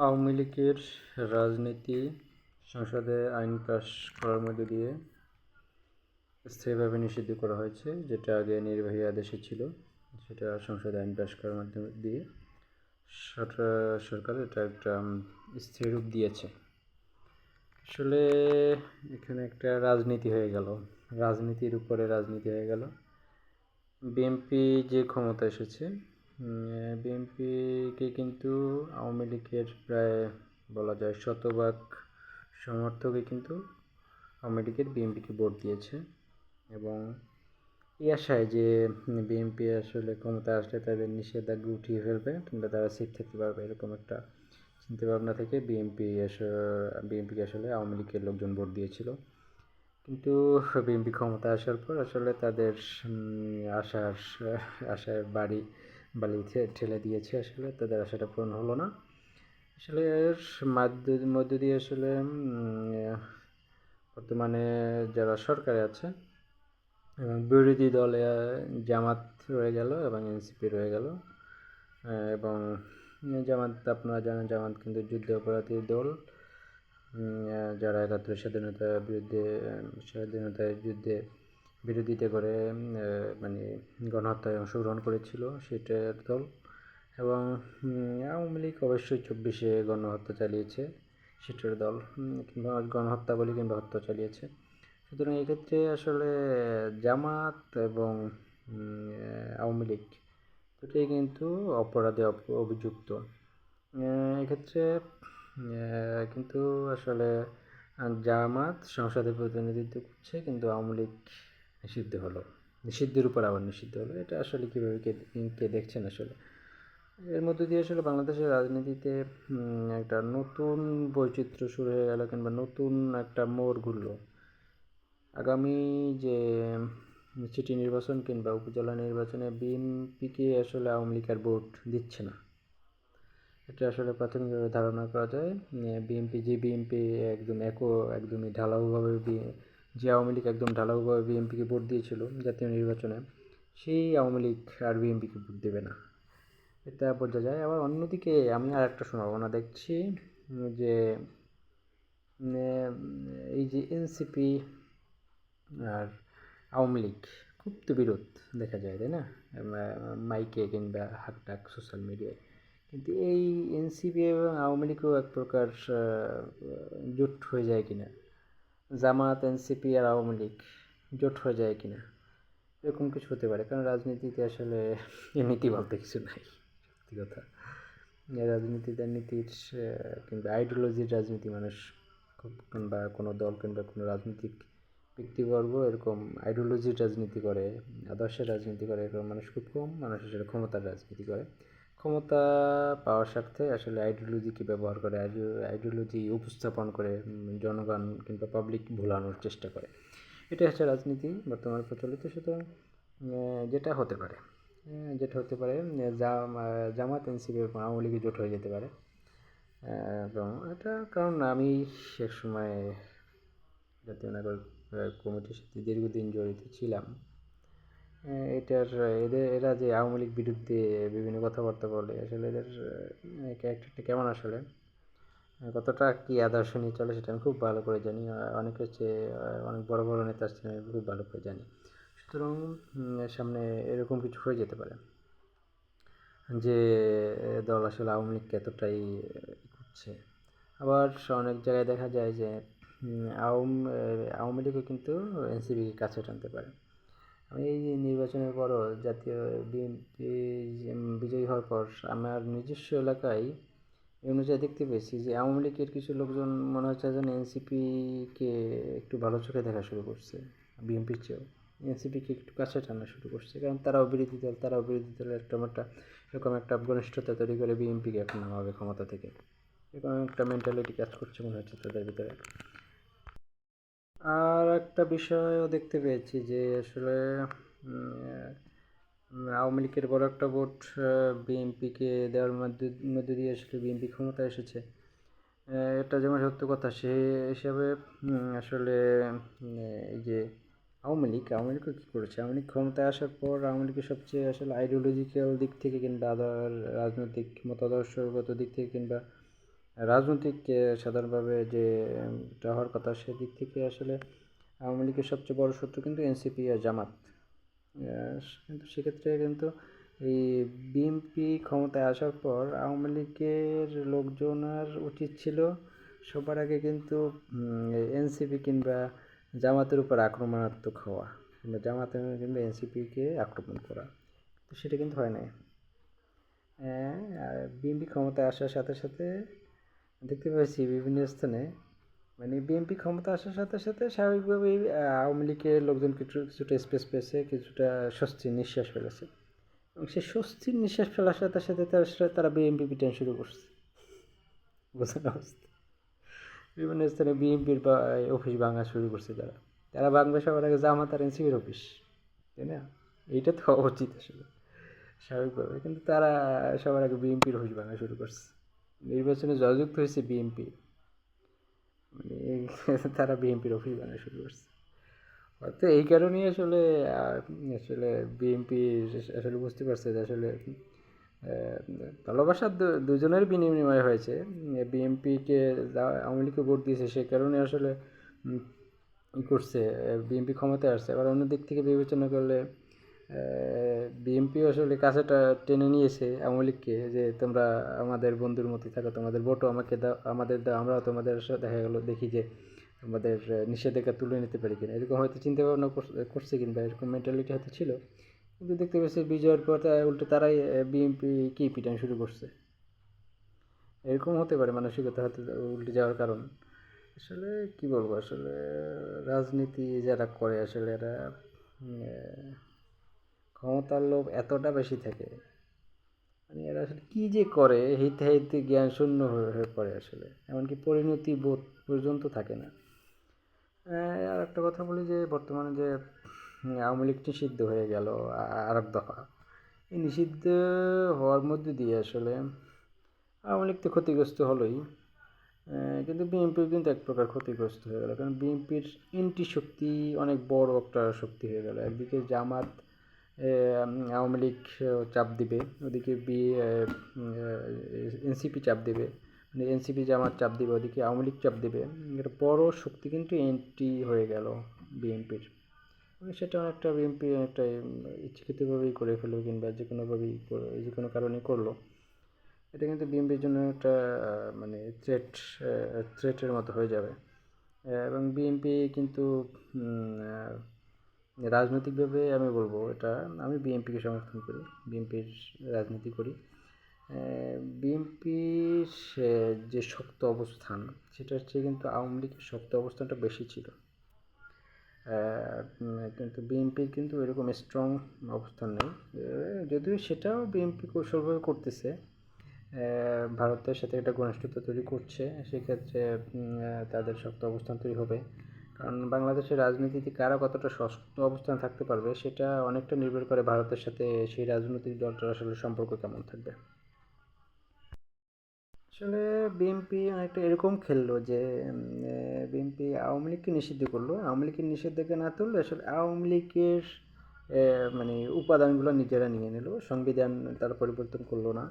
আওয়ামী লীগের রাজনীতি সংসদে আইন পাস করার মধ্য দিয়ে স্থায়ীভাবে নিষিদ্ধ করা হয়েছে, যেটা আগে নির্বাহী আদেশে ছিল। সেটা সংসদে আইন পাস করার মাধ্যমে দিয়ে সরকার এটা একটা স্থির রূপ দিয়েছে। আসলে এখানে একটা রাজনীতি হয়ে গেল, রাজনীতির উপরে রাজনীতি হয়ে গেল। বিএনপি যে ক্ষমতা এসেছে, বিএনপিকে কিন্তু আওয়ামী লীগের প্রায় বলা যায় শতভাগ সমর্থকই কিন্তু আওয়ামী লীগের বিএনপিকে ভোট দিয়েছে, এবং এই আশায় যে বিএনপি আসলে ক্ষমতা আসলে তাদের নিষেধাজ্ঞা উঠিয়ে ফেলবে কিংবা তারা সেফ থাকতে পারবে, এরকম একটা চিন্তাভাবনা থেকে বিএনপিকে আসলে আওয়ামী লীগের লোকজন ভোট দিয়েছিল। কিন্তু বিএনপি ক্ষমতা আসার পর আসলে তাদের আশার বালি ঠেলে দিয়েছে। আসলে তাদের আশাটা পূরণ হলো না। আসলে এর মধ্য দিয়ে আসলে বর্তমানে যারা সরকারে আছে এবং বিরোধী দলে জামাত রয়ে গেল এবং এনসিপি রয়ে গেল, এবং জামাত আপনারা জানেন, জামাত কিন্তু যুদ্ধ অপরাধী দল, যারা ৭১ স্বাধীনতার যুদ্ধে বিরোধিতা করে মানে গণহত্যায় অংশগ্রহণ করেছিল, সেটার দল। এবং আওয়ামী লীগ অবশ্যই ২৪-এ গণহত্যা চালিয়েছে, সেটার দল, কিংবা গণহত্যা বলি কিংবা হত্যা চালিয়েছে। সুতরাং এক্ষেত্রে আসলে জামাত এবং আওয়ামী লীগ দুটোই কিন্তু অপরাধে অভিযুক্ত। এক্ষেত্রে কিন্তু আসলে জামাত সংসদে প্রতিনিধিত্ব করছে, কিন্তু আওয়ামী লীগ নিষিদ্ধের উপর আবার নিষিদ্ধ হলো। এটা আসলে কীভাবে কে দেখছেন? আসলে এর মধ্য দিয়ে আসলে বাংলাদেশের রাজনীতিতে একটা নতুন বৈচিত্র্য শুরু হয়ে গেল, কিংবা নতুন একটা মোড় ঘুরলো। আগামী যে সিটি নির্বাচন কিংবা উপজেলা নির্বাচনে বিএনপিকে আসলে আওয়ামী লীগ আর ভোট দিচ্ছে না। এটা আসলে প্রাথমিকভাবে ধারণা করা যায়। বিএনপি একদমই ঢালাওভাবে যে আওয়ামী লীগ একদম ঢালাওভাবে বিএনপিকে ভোট দিয়েছিল জাতীয় নির্বাচনে, সেই আওয়ামী লীগ আর বিএনপিকে ভোট দেবে না, এটা বোঝা যায়। আবার অন্যদিকে আমি আর একটা সম্ভাবনা দেখছি যে এই যে এনসিপি আর আওয়ামী লীগ খুব তো বিরোধ দেখা যায়, তাই না? মাইকে কিংবা হাকডাক সোশ্যাল মিডিয়ায়। কিন্তু এই এনসিপি এবং আওয়ামী লীগও এক প্রকার জোট হয়ে যায় কিনা, জামাত, এনসিপি আর আওয়ামী লীগ জোট হয়ে যায় কিনা, এরকম কিছু হতে পারে। কারণ রাজনীতিতে আসলে নীতি বলতে কিছু নাই, সত্যি কথা। রাজনীতিতে নীতির কিংবা আইডিওলজির রাজনীতি মানুষ খুব, কিংবা কোনো দল কিংবা কোনো রাজনৈতিক ব্যক্তিবর্গ এরকম আইডিওলজির রাজনীতি করে, আদর্শের রাজনীতি করে এরকম মানুষ খুব কম। মানুষ আসলে ক্ষমতার রাজনীতি করে, ক্ষমতা পাওয়ার স্বার্থে আসলে আইডিওলজিকে ব্যবহার করে, আইডিওলজি উপস্থাপন করে জনগণ কিংবা পাবলিক ভোলানোর চেষ্টা করে। এটা হচ্ছে রাজনীতি বর্তমানে প্রচলিত। সুতরাং যেটা হতে পারে জামাত, এনসিপি এবং আওয়ামী লীগের জোট হয়ে যেতে পারে। এবং এটা কারণ আমি এক সময় জাতীয় নাগরিক কমিটির সাথে দীর্ঘদিন জড়িত ছিলাম। এরা যে আওয়ামী লীগ বিরুদ্ধে বিভিন্ন কথাবার্তা বলে, আসলে এদের ক্যারেক্টারটা কেমন, আসলে কতটা কি আদর্শ নিয়ে চলে সেটা আমি খুব ভালো করে জানি। অনেক বড় বড় নেতা আসছে, আমি খুব ভালো করে জানি। সুতরাং সামনে এরকম কিছু হয়ে যেতে পারে যে দল আসলে আওয়ামী লীগকে এতটাই করছে। আবার অনেক জায়গায় দেখা যায় যে আওয়ামী লীগও কিন্তু এনসিপিকে কাছে টানতে পারে। আমি এই নির্বাচনের পরও জাতীয় বিএনপি বিজয়ী হওয়ার পর আমার নিজস্ব এলাকায় এই অনুযায়ী দেখতে পেয়েছি যে আওয়ামী লীগের কিছু লোকজন মনে হচ্ছে যেন এনসিপিকে একটু ভালো চোখে দেখা শুরু করছে, বিএনপির চেয়েও এনসিপিকে একটু কাছে টানা শুরু করছে। কারণ তারাও বিরোধী দলের এরকম একটা ঘনিষ্ঠতা তৈরি করে বিএনপিকে এখন নামাবে ক্ষমতা থেকে, এরকম একটা মেন্টালিটি কাজ করছে মনে হচ্ছে তাদের ভিতরে। আর একটা বিষয়ও দেখতে পেয়েছি যে আসলে আওয়ামী লীগের বড় একটা ভোট বিএনপিকে দেওয়ার মধ্যে দিয়ে আসলে বিএনপি ক্ষমতায় এসেছে। এটা যেমন সত্য কথা, সে হিসাবে আসলে এই যে আওয়ামী লীগও কী করেছে, আওয়ামী লীগ ক্ষমতায় আসার পর আওয়ামী লীগের সবচেয়ে আসলে আইডিওলজিক্যাল দিক থেকে কিংবা রাজনৈতিক মতাদর্শগত দিক থেকে কিংবা রাজনৈতিক সাধারণভাবে যে টা হওয়ার কথা সেদিক থেকে আসলে আওয়ামী লীগের সবচেয়ে বড় শত্রু কিন্তু এনসিপি আর জামাত। কিন্তু সেক্ষেত্রে কিন্তু এই বিএনপি ক্ষমতায় আসার পর আওয়ামী লীগের লোকজনের উচিত ছিল সবার আগে কিন্তু এনসিপি কিংবা জামাতের উপর আক্রমণাত্মক হওয়া, কিংবা জামাতের কিংবা এনসিপিকে আক্রমণ করা, তো সেটা কিন্তু হয় নাই। বিএনপি ক্ষমতায় আসার সাথে সাথে দেখতে পাচ্ছি বিভিন্ন স্থানে, মানে বিএনপি ক্ষমতা আসার সাথে সাথে স্বাভাবিকভাবেই আওয়ামী লীগের লোকজন কিছুটা স্পেস পেয়েছে, কিছুটা স্বস্তির নিঃশ্বাস ফেলেছে, এবং সেই স্বস্তির নিঃশ্বাস ফেলার সাথে সাথে তারা বিএনপি পিটান শুরু করছে। বোঝানো অবস্থা, বিভিন্ন স্থানে বিএনপির অফিস ভাঙা শুরু করছে। তারা ভাঙবে সবার আগে জামাত আর এনসিপির অফিস, তাই না? এইটা তো হওয়া উচিত আসলে স্বাভাবিকভাবে, কিন্তু তারা সবার আগে বিএনপির অফিস ভাঙা শুরু করছে। নির্বাচনে জয়যুক্ত হয়েছে বিএনপি, মানে তারা বিএনপির অফিস বানানো শুরু করছে। হয়তো এই কারণেই আসলে আসলে বিএনপি আসলে বুঝতে পারছে যে আসলে ভালোবাসার দুজনের বিনিময় হয়েছে। বিএনপিকে আওয়ামী লীগকে ভোট দিয়েছে, সে কারণে আসলে করছে, বিএনপি ক্ষমতায় আসছে। আবার অন্য দিক থেকে বিবেচনা করলে বিএনপি আসলে কাছেটা টেনে নিয়েছে আওয়ামী লীগকে, যে তোমরা আমাদের বন্ধুর মতোই থাকো, তোমাদের ভোটও আমাকে দাও, আমাদের দাও, আমরাও তোমাদের সাথে দেখা গেলো দেখি যে আমাদের নিষেধাজ্ঞা তুলে নিতে পারি কিনা, এরকম হয়তো চিন্তা ভাবনা করছে, কিংবা এরকম মেন্টালিটি হয়তো ছিল। কিন্তু দেখতে পাচ্ছি বিজয়ের পর উল্টো তারাই বিএনপি কি পিটান শুরু করছে। এরকম হতে পারে মানসিকতা হয়তো উল্টে যাওয়ার কারণ। আসলে কি বলবো, আসলে রাজনীতি যারা করে আসলে এরা ক্ষমতার লোভ এতটা বেশি থাকে, মানে এরা আসলে কী যে করে হিতে হিতে জ্ঞান শূন্য হয়ে পড়ে আসলে, এমনকি পরিণতি বোধ পর্যন্ত থাকে না। আর একটা কথা বলি যে বর্তমানে যে আওয়ামী লীগ নিষিদ্ধ হয়ে গেল আর এক দফা, এই নিষিদ্ধ হওয়ার মধ্যে দিয়ে আসলে আওয়ামী লীগ তো ক্ষতিগ্রস্ত হলোই, কিন্তু বিএনপিও কিন্তু এক প্রকার ক্ষতিগ্রস্ত হয়ে গেল, কারণ বিএনপির এন্টি শক্তি অনেক বড় একটা শক্তি হয়ে গেল। একদিকে জামাত আওয়ামী লীগ চাপ দিবে, ওদিকে এনসিপি চাপ দেবে, মানে এনসিপি জামাত চাপ দিবে, ওদিকে আওয়ামী লীগ চাপ দিবে। একটা বড় শক্তি কিন্তু এন্টি হয়ে গেল বিএনপির। সেটা অনেকটা বিএনপি অনেকটা ইচ্ছাকৃতভাবেই করে ফেললো, কিংবা যে কোনোভাবেই যে কোনো কারণে করলো। এটা কিন্তু বিএনপির জন্য একটা মানে থ্রেটের মতো হয়ে যাবে। এবং বিএনপি কিন্তু রাজনৈতিকভাবে আমি বলবো এটা, আমি বিএনপিকে সমর্থন করি, বিএনপির রাজনীতি করি। বিএনপির যে শক্ত অবস্থান, সেটার চেয়ে কিন্তু আওয়ামী লীগের শক্ত অবস্থানটা বেশি ছিল। কিন্তু বিএনপির কিন্তু এরকম স্ট্রং অবস্থান নেই, যদিও সেটাও বিএনপি কৌশলভাবে করতেছে, ভারতের সাথে একটা ঘনিষ্ঠতা তৈরি করছে, সেক্ষেত্রে তাদের শক্ত অবস্থান তৈরি হবে। কারণ বাংলাদেশের রাজনীতিতে কারা কতটা শক্ত অবস্থান থাকতে পারবে সেটা অনেকটা নির্ভর করে ভারতের সাথে সেই রাজনৈতিক দলটার আসলে সম্পর্ক কেমন থাকবে। আসলে বিএনপি অনেকটা এরকম খেললো যে বিএনপি আওয়ামী লীগকে নিষিদ্ধ করলো, আওয়ামী লীগের নিষেধাজ্ঞা না তুললে আসলে আওয়ামী লীগের মানে উপাদানগুলো নিজেরা নিয়ে নিল, সংবিধান তারা পরিবর্তন করলো না,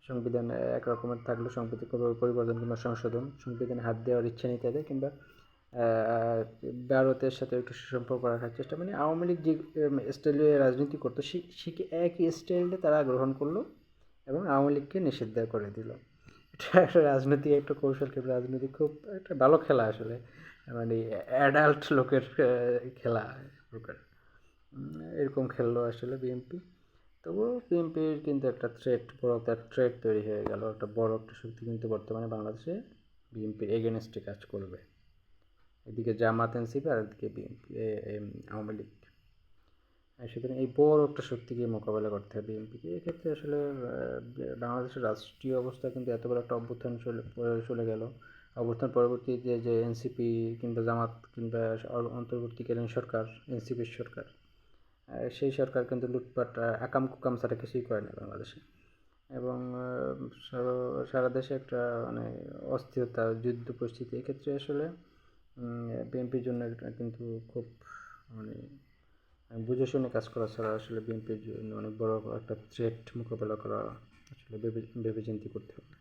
সংবিধান এক রকমের থাকলো, সংবিধান পরিবর্তন কিংবা সংশোধন, সংবিধানে হাত দেওয়ার ইচ্ছা নেই তাদের, কিংবা ভারতের সাথে একটু সুসম্পর্ক রাখার চেষ্টা, মানে আওয়ামী লীগ যে স্টাইলে রাজনীতি করতো সে একই স্টাইলটা তারা গ্রহণ করলো এবং আওয়ামী লীগকে নিষিদ্ধ করে দিল। এটা একটা রাজনীতি, একটা কৌশল, কিন্তু রাজনীতি খুব একটা ভালো খেলা আসলে, মানে অ্যাডাল্ট লোকের খেলা প্রকার। এরকম খেললো আসলে বিএনপি। তবুও বিএনপির কিন্তু একটা বড় একটা থ্রেট তৈরি হয়ে গেল, একটা বড় একটা শক্তি কিন্তু বর্তমানে বাংলাদেশে বিএনপির এগেনস্টে কাজ করবে। এদিকে জামাত এনসিপি আর এদিকে বিএনপি আওয়ামী লীগ। সুতরাং এই বড় একটা শক্তিকে মোকাবেলা করতে হবে বিএনপিকে। এক্ষেত্রে আসলে বাংলাদেশের রাষ্ট্রীয় অবস্থা কিন্তু এত বড় একটা অভ্যুত্থান চলে গেল। অভ্যুত্থান পরবর্তীতে যে এনসিপি কিংবা জামাত কিংবা অন্তর্বর্তীকালীন সরকার, এনসিপির সরকার, সেই সরকার কিন্তু লুটপাট আকাম কুকাম ছাড়া কিছুই করে না বাংলাদেশে। এবং সারা দেশে একটা মানে অস্থিরতা, যুদ্ধ পরিস্থিতি। এক্ষেত্রে আসলে বিএনপির জন্য কিন্তু খুব মানে বুঝে শুনে কাজ করা ছাড়া আসলে বিএনপির জন্য অনেক বড় একটা থ্রেট মোকাবেলা করা আসলে ভেবেচিন্তে করতে হবে।